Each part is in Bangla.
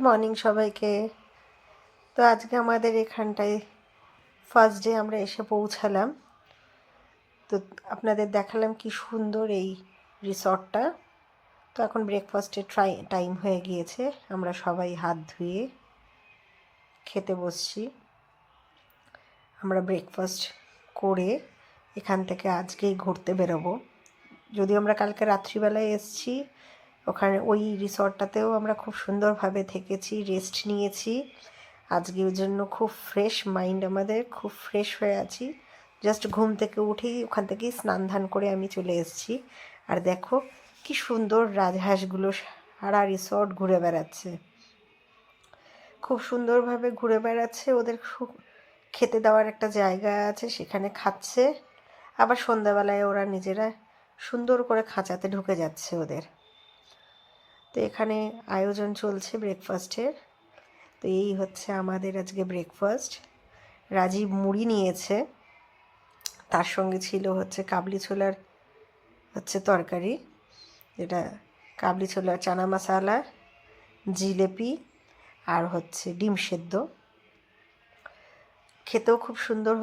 মর্নিং সবাইকে। তো আজকে আমাদের এখানটায় ফার্স্ট ডে আমরা এসে পৌঁছালাম। তো আপনাদের দেখালাম কি সুন্দর এই রিসর্টটা। তো এখন ব্রেকফাস্টের টাইম হয়ে গিয়েছে, আমরা সবাই হাত ধুয়ে খেতে বসছি। আমরা ব্রেকফাস্ট করে এখান থেকে আজকেই ঘুরতে বেরোবো। যদিও আমরা কালকে রাত্রিবেলায় এসেছি, ওখানে ওই রিসর্টটাতেও আমরা খুব সুন্দরভাবে থেকেছি, রেস্ট নিয়েছি। আজকে ওই জন্য খুব ফ্রেশ মাইন্ড, আমাদের খুব ফ্রেশ হয়ে আছি। জাস্ট ঘুম থেকে উঠেই ওখান থেকেই স্নান ধান করে আমি চলে এসেছি। আর দেখো কি সুন্দর রাজহাঁসগুলো সারা রিসর্ট ঘুরে বেড়াচ্ছে, খুব সুন্দরভাবে ঘুরে বেড়াচ্ছে। ওদের খেতে দেওয়ার একটা জায়গা আছে, সেখানে খাচ্ছে। আবার সন্ধ্যাবেলায় ওরা নিজেরা সুন্দর করে খাঁচাতে ঢুকে যাচ্ছে ওদের। তো এখানে আয়োজন চলছে ব্রেকফাস্টের। তো এই হচ্ছে আমাদের আজকে ব্রেকফাস্ট। রাজীব মুড়ি নিয়েছে, তার সঙ্গে ছিল হচ্ছে কাবলি ছোলার তরকারি, যেটা কাবলি ছোলার চানা মশালা, জিলেপি আর ডিম সেদ্ধ। খেতেও খুব সুন্দর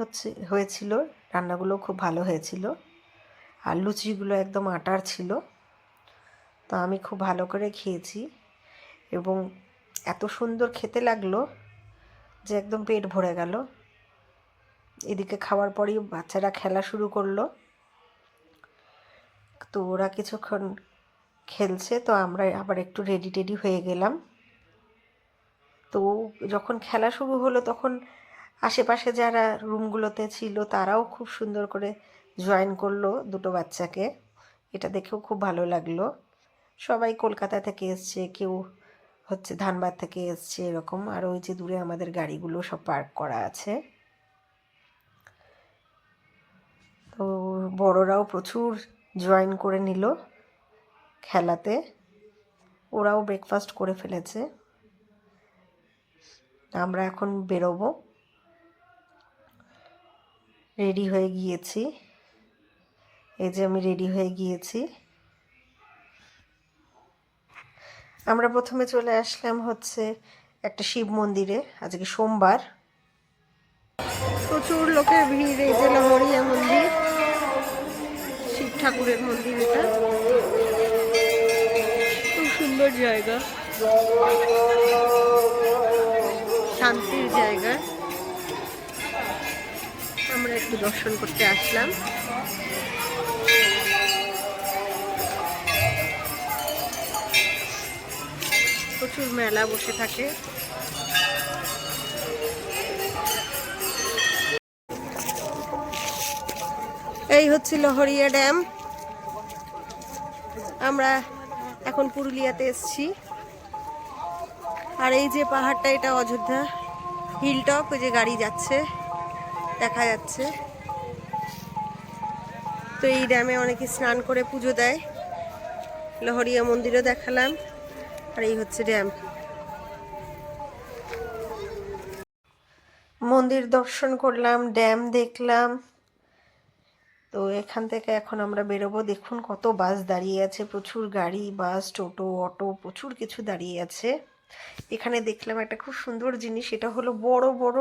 হয়েছিল, রান্নাগুলো খুব ভালো হয়েছিল। আর লুচিগুলো একদম আটার ছিল। তো আমি খুব ভালো করে খেয়েছি এবং এত সুন্দর খেতে লাগলো যে একদম পেট ভরে গেল। এদিকে খাওয়ার পরেই বাচ্চারা খেলা শুরু করলো। তো ওরা কিছুক্ষণ খেলছে, তো আমরা আবার একটু রেডি হয়ে গেলাম। তো যখন খেলা শুরু হলো তখন আশেপাশে যারা রুমগুলোতে ছিল তারাও খুব সুন্দর করে জয়েন করলো দুটো বাচ্চাকে। এটা দেখেও খুব ভালো লাগলো। সবাই কলকাতা থেকে এসছে, কেউ ধানবাদ থেকে এসছে, এরকম। আর ওই যে দূরে আমাদের গাড়িগুলো সব পার্ক করা আছে। তো বড়রাও প্রচুর জয়েন করে নিল খেলাতে। ওরাও ব্রেকফাস্ট করে ফেলেছে। আমরা এখন বেরোবো, রেডি হয়ে গিয়েছি। এই যে আমি রেডি হয়ে গিয়েছি। আমরা প্রথমে চলে আসলাম একটা শিব মন্দিরে। আজকে সোমবার, প্রচুর লোকের ভিড়। এই যে লহরিয়া মন্দির, শিব ঠাকুরের মন্দির। এটা খুব সুন্দর জায়গা, শান্তির জায়গা। আমরা একটু দর্শন করতে আসলাম। প্রচুর মেলা বসে থাকে। এই হচ্ছে লহরিয়া ড্যাম। আমরা এখন পুরুলিয়াতে এসেছি। আর এই যে পাহাড়টা, এটা অযোধ্যা হিল টপ। ওই যে গাড়ি যাচ্ছে, দেখা যাচ্ছে। তো এই ড্যামে অনেকে স্নান করে পুজো দেয়। লহরিয়া মন্দিরও দেখালাম। আর এই হচ্ছে ড্যাম। মন্দির দর্শন করলাম, ড্যাম দেখলাম। তো এখান থেকে এখন আমরা বেরোবো। দেখুন কত বাস দাঁড়িয়ে আছে, প্রচুর গাড়ি, বাস, টোটো, অটো, প্রচুর কিছু দাঁড়িয়ে আছে। এখানে দেখলাম একটা খুব সুন্দর জিনিস, এটা হলো বড় বড়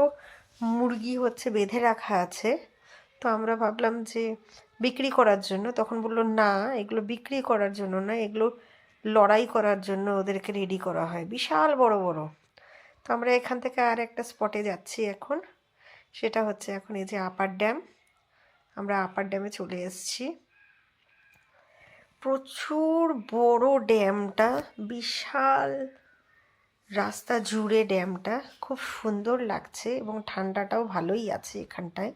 মুরগি বেঁধে রাখা আছে। তো আমরা ভাবলাম যে বিক্রি করার জন্য, তখন বললো না, এগুলো বিক্রি করার জন্য না, এগুলো লড়াই করার জন্য ওদেরকে রেডি করা হয়, বিশাল বড় বড়। তো আমরা এখান থেকে আর একটা স্পটে যাচ্ছি এখন। সেটা এখন এই যে আপার ড্যাম। আমরা আপার ড্যামে চলে এসেছি। প্রচুর বড় ড্যামটা, বিশাল রাস্তা জুড়ে ড্যামটা, খুব সুন্দর লাগছে এবং ঠান্ডাটাও ভালোই আছে এখানটায়।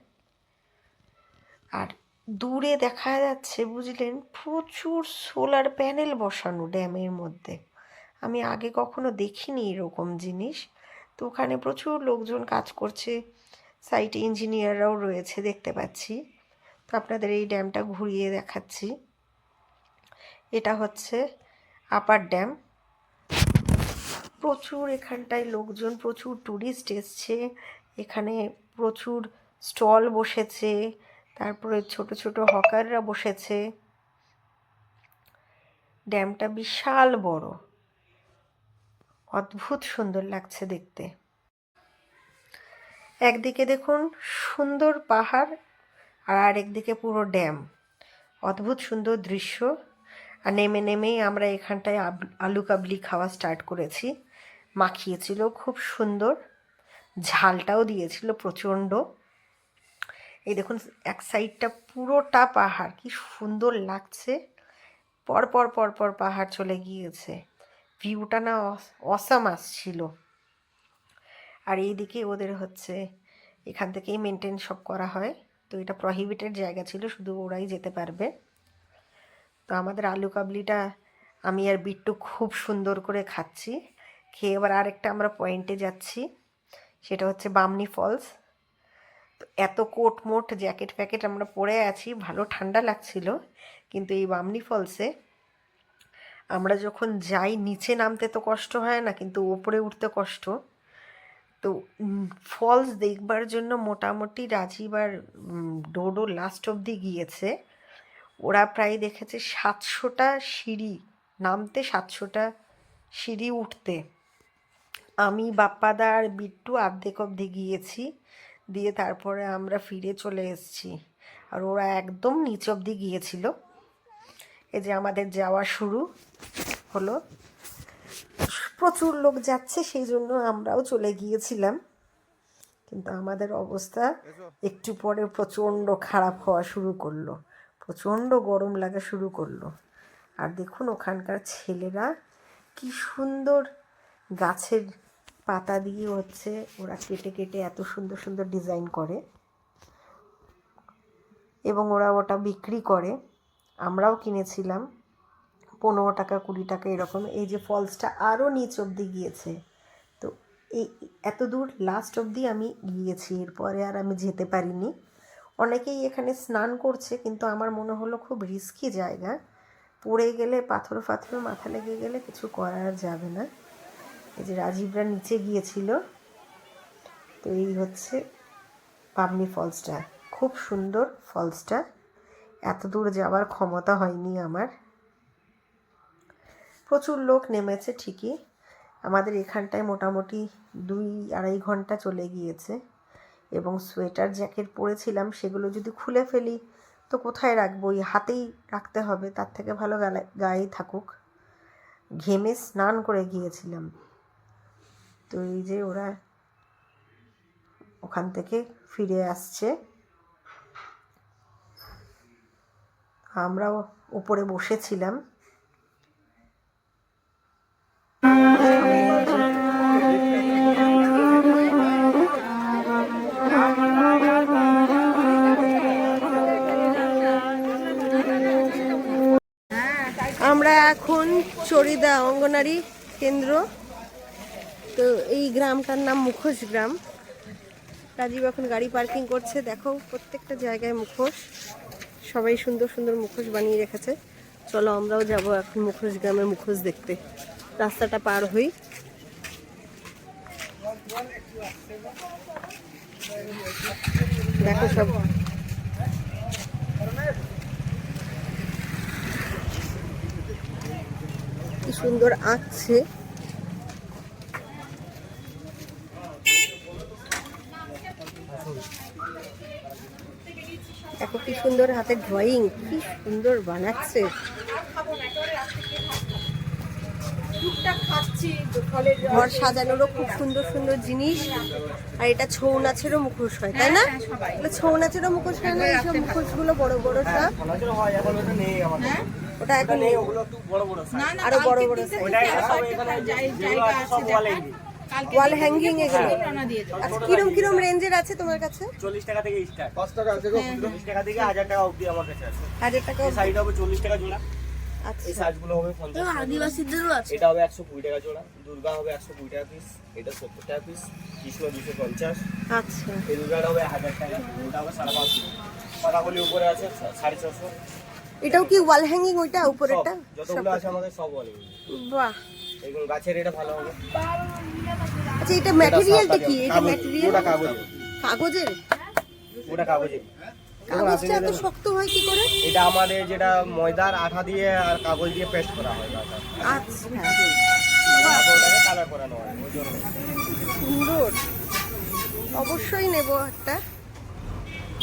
আর দূরে দেখা যাচ্ছে, বুঝলেন, প্রচুর সোলার প্যানেল বসানো ড্যামের মধ্যে। আমি আগে কখনো দেখিনি এরকম জিনিস। তো ওখানে প্রচুর লোকজন কাজ করছে, সাইটে ইঞ্জিনিয়াররাও রয়েছে, দেখতে পাচ্ছি। তো আপনাদের এই ড্যামটা ঘুরিয়ে দেখাচ্ছি। এটা আপার ড্যাম। প্রচুর এখানটায় লোকজন, প্রচুর ট্যুরিস্ট এসছে। এখানে প্রচুর স্টল বসেছে, তারপরে ছোট ছোট হকাররা বসেছে। ড্যামটা বিশাল বড়, অদ্ভুত সুন্দর লাগছে দেখতে। একদিকে দেখুন সুন্দর পাহাড় আর আরেকদিকে পুরো ড্যাম, অদ্ভুত সুন্দর দৃশ্য। আর নেমে নেমেই আমরা এখানটায় আলু কাবলি খাওয়া স্টার্ট করেছি। মাখিয়েছিল খুব সুন্দর, ঝালটাও দিয়েছিল প্রচণ্ড। এই দেখুন এক সাইডটা পুরোটা পাহাড়, কি সুন্দর লাগছে। পরপর পরপর পাহাড় চলে গিয়েছে, ভিউটা না অসাম আসছিল। আর এইদিকে ওদের হচ্ছে এখান থেকেই মেনটেন সব করা হয়, তো এটা প্রহিবিটেড জায়গা ছিল, শুধু ওরাই যেতে পারবে। তো আমাদের আলু কাবলিটা আমি আর বিট্টু খুব সুন্দর করে খাচ্ছি। খেয়ে এবার আরেকটা আমরা পয়েন্টে যাচ্ছি, সেটা হচ্ছে বামনি ফলস। তো এত কোট মোট জ্যাকেট ফ্যাকেট আমরা পরে আছি, ভালো ঠান্ডা লাগছিল। কিন্তু এই বামনি ফলসে আমরা যখন যাই নিচে নামতে তো কষ্ট হয় না, কিন্তু ওপরে উঠতে কষ্ট। তো ফলস দেখবার জন্য মোটামুটি রাজীব আর ডোডো লাস্ট অবধি গিয়েছে। ওরা প্রায় দেখেছে 700টা সিঁড়ি নামতে, 700টা সিঁড়ি উঠতে। আমি বাপ্পাদা আর বিট্টু আর্ধেক অবধি গিয়েছি, দিয়ে তারপরে আমরা ফিরে চলে এসেছি। আর ওরা একদম নিচ অবধি গিয়েছিল। এই যে আমাদের যাওয়া শুরু হলো, প্রচুর লোক যাচ্ছে সেই জন্য আমরাও চলে গিয়েছিলাম। কিন্তু আমাদের অবস্থা একটু পরে প্রচণ্ড খারাপ হওয়া শুরু করলো, প্রচণ্ড গরম লাগা শুরু করলো। আর দেখুন ওখানকার ছেলেরা কি সুন্দর গাছের পাতা দিয়ে হচ্ছে ওরা কেটে কেটে এত সুন্দর সুন্দর ডিজাইন করে এবং ওরা ওটা বিক্রি করে। আমরাও কিনেছিলাম 15 টাকা 20 টাকা এরকম। এই যে ফলসটা আরও নিচ অবধি গিয়েছে, তো এই এত দূর লাস্ট অবধি আমি গিয়েছি, এরপরে আর আমি যেতে পারিনি। অনেকেই এখানে স্নান করছে, কিন্তু আমার মনে হলো খুব রিস্কি জায়গা, পড়ে গেলে পাথর ফাথর মাথা লেগে গেলে কিছু করা যাবে না। এই যে রাজীবরা নিচে গিয়েছিল। তো এই হচ্ছে বামনি ফলসটা, খুব সুন্দর ফলসটা। এত দূর যাওয়ার ক্ষমতা হয়নি আমার। প্রচুর লোক নেমেছে ঠিকই, আমাদের এখানটায় মোটামুটি 2-2.5 ঘন্টা চলে গিয়েছে। এবং সোয়েটার জ্যাকেট পরেছিলাম, সেগুলো যদি খুলে ফেলি তো কোথায় রাখবো, ওই হাতেই রাখতে হবে, তার থেকে ভালো গায়েই থাকুক। ঘেমে স্নান করে গিয়েছিলাম। তো এই যে ওরা ওখান থেকে ফিরে আসছে, আমরাও উপরে বসেছিলাম। আমরা এখন চরিদা অঙ্গনারী কেন্দ্র। তো এই গ্রামটার নাম মুখোশ গ্রাম। রাজীব এখন গাড়ি পার্কিং করছে। দেখো প্রত্যেকটা জায়গায় মুখোশ, সবাই সুন্দর সুন্দর মুখোশ বানিয়ে রেখেছে। চলো আমরাও যাব এখন মুখোশ গ্রামের মুখোশ দেখতে। রাস্তাটা পার হই। দেখো সব কি সুন্দর আঁকছে। দেখো কি সুন্দর হাতে ড্রয়িং, কি সুন্দর বানাচ্ছে। ঘর সাজানোরও খুব সুন্দর সুন্দর জিনিস। আর এটা ছৌ নাচেরও মুখোশ হয়, তাই না? ছৌ নাচেরও মুখোশ হয় না? এইসব মুখোশগুলো বড় বড় সব, ওটা এখন আরো বড় বড় ওয়াল হ্যাঙ্গিং এগুলো। আচ্ছা কিরম কিরম রেঞ্জের আছে তোমার কাছে? 40 টাকা থেকে স্টার্ট, 5 টাকা আছে, 40 টাকা থেকে 1000 টাকা অবধি আমার কাছে আছে। 1000 টাকা সাইড হবে 40 টাকা জোড়া। আচ্ছা এই সাইজগুলো হবে 50 টাকা। আদিবাসীদেরও আছে। এটা হবে 120 টাকা জোড়া। দুর্গা হবে 120 টাকা পিস, এটা 70 টাকা পিস। কৃষ্ণ 250। আচ্ছা এই দুর্গাটা হবে 1000 টাকা, ওটা হবে 550। পাতাগুলি উপরে আছে 450। এটাও কি ওয়াল হ্যাঙ্গিং? ওইটা উপরেরটা যতগুলো আছে আমাদের সব ওয়াল। বাহ, এগুলো গাছের এটা ভালো হবে। আচ্ছা এটা ম্যাটেরিয়ালটা কি? এটা ম্যাটেরিয়াল ওটা কাগজ, কাগজের? ওটা কাগজের। কাগজটা এত শক্ত হয় কি করে? এটা আমাদের যেটা ময়দার আঠা দিয়ে আর কাগজ দিয়ে পেস্ট করা হয়। আচ্ছা তারপর ওটাকে কালার করানো হয় ওই জন্য। সুন্দর, অবশ্যই নেব একটা।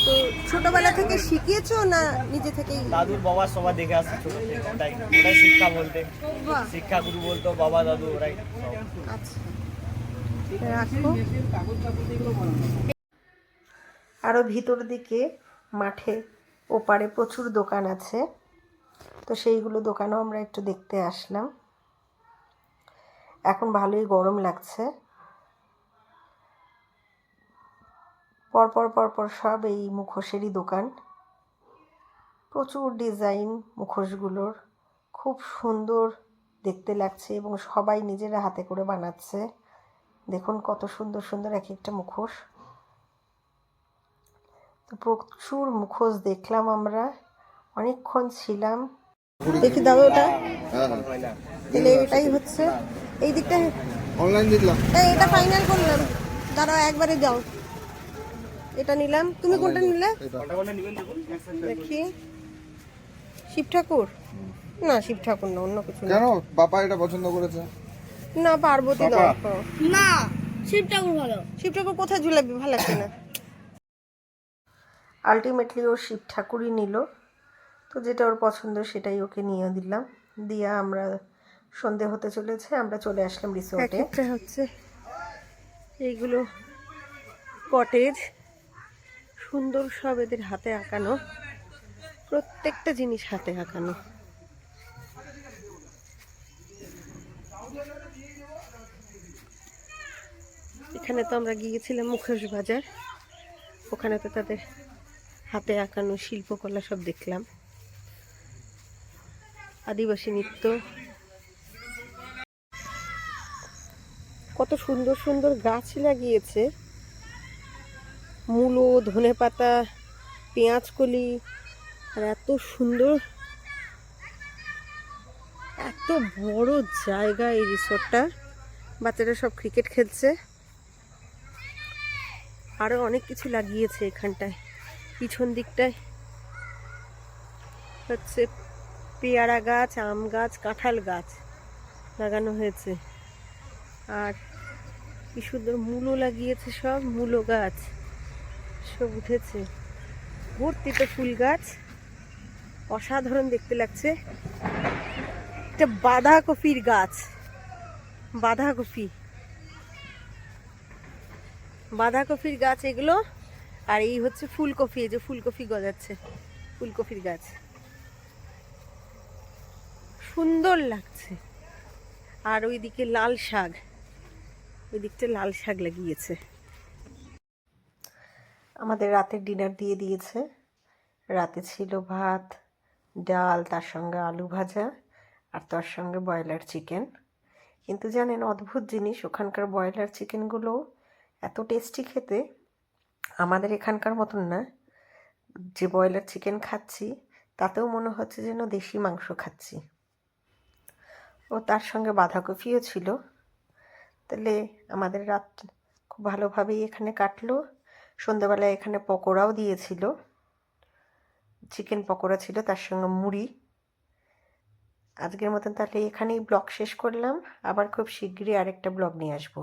তো ছোটবেলা থেকে শিখিয়েছো না নিজে থেকেই? দাদুর বাবা সবাই দেখে আসছে ছোট থেকে, ওটাই ওটাই শিক্ষা বলতে, বাহ, শিক্ষা গুরু বলতো বাবা দাদু ওরাই সব। আচ্ছা রাখো। আরও ভিতর দিকে মাঠে ওপারে প্রচুর দোকান আছে, তো সেইগুলো দোকানও আমরা একটু দেখতে আসলাম। এখন ভালোই গরম লাগছে। পরপর পরপর সব এই মুখোশেরই দোকান, প্রচুর ডিজাইন মুখোশগুলোর, খুব সুন্দর দেখতে লাগছে এবং সবাই নিজেরা হাতে করে বানাচ্ছে। দেখুন কত সুন্দর সুন্দর এক একটা মুখোশ। তো প্রচুর মুখোশ দেখলাম আমরা, অনেকক্ষণ ছিলাম। দেখি দাও ওটা, তাহলে এটাই হচ্ছে এই দিকটা। অনলাইন দিলাম। এটা ফাইনাল করলাম, দাঁড়াও একবারে যাও। এটা নিলাম, তুমি কোনটা নিলে? কোনটা কোনটা নেবেন দেখুন। দেখি, শিব ঠাকুর? না শিব ঠাকুর না, অন্য কিছু না। কেন বাবা এটা পছন্দ করেছে? না পার্বতী বাবা। দাও। না, শিব ঠাকুর ভালো। শিব ঠাকুর কোথায় ঝুলাবি, ভালো লাগছে না। আলটিমেটলি ও শিব ঠাকুরই নিল, তো যেটা ওর পছন্দ সেটাই ওকে নিয়ে দিলাম। দিয়া আমরা সন্ধে হতে চলেছে, আমরা চলে আসলাম রিসোর্টে। একটা হচ্ছে এইগুলো কটেজ, সুন্দর সব এদের হাতে আঁকানো, প্রত্যেকটা জিনিস হাতে আঁকানো। এখানে তো আমরা গিয়েছিলাম মুখোশ বাজার, ওখানে তো তাদের হাতে আঁকানো শিল্পকলা সব দেখলাম, আদিবাসী নৃত্য। কত সুন্দর সুন্দর গাছ লাগিয়েছে, মূলো, ধনেপাতা, পেঁয়াজকলি, আর এত সুন্দর, এত বড় জায়গা এই রিসোর্টটা। বাচ্চারা সব ক্রিকেট খেলছে, আরও অনেক কিছু লাগিয়েছে এখানটায়। পিছন দিকটায় হচ্ছে পেয়ারা গাছ, আম গাছ, কাঁঠাল গাছ লাগানো হয়েছে, আর কি সুন্দর মূলো লাগিয়েছে, সব মূলো গাছ সব উঠেছে, ভর্তিতে ফুল গাছ, অসাধারণ দেখতে লাগছে। একটা বাঁধাকপির গাছ, বাঁধাকপির গাছ এগুলো, আর এই হচ্ছে ফুলকপি, এই যে ফুলকপি গজাচ্ছে, ফুলকপির গাছ সুন্দর লাগছে। আর ওইদিকে লাল শাক, ওই দিকটা লাল শাক লাগিয়েছে। আমাদের রাতের ডিনার দিয়ে দিয়েছে। রাতে ছিল ভাত, ডাল, তার সঙ্গে আলু ভাজা, আর তার সঙ্গে ব্রয়লার চিকেন। কিন্তু জানেন অদ্ভুত জিনিস, ওখানকার ব্রয়লার চিকেনগুলো এত টেস্টি খেতে, আমাদের এখানকার মতন না। যে ব্রয়লার চিকেন খাচ্ছি তাতেও মনে হচ্ছে যেন দেশি মাংস খাচ্ছি। ও তার সঙ্গে বাঁধাকপিও ছিল। তাহলে আমাদের রাত খুব ভালোভাবেই এখানে কাটলো। সন্ধ্যেবেলায় এখানে পকোড়াও দিয়েছিল, চিকেন পকোড়া ছিল, তার সঙ্গে মুড়ি। আজকের মতন তাহলে এখানেই ব্লগ শেষ করলাম, আবার খুব শিগগিরই আরেকটা ব্লগ নিয়ে আসবো।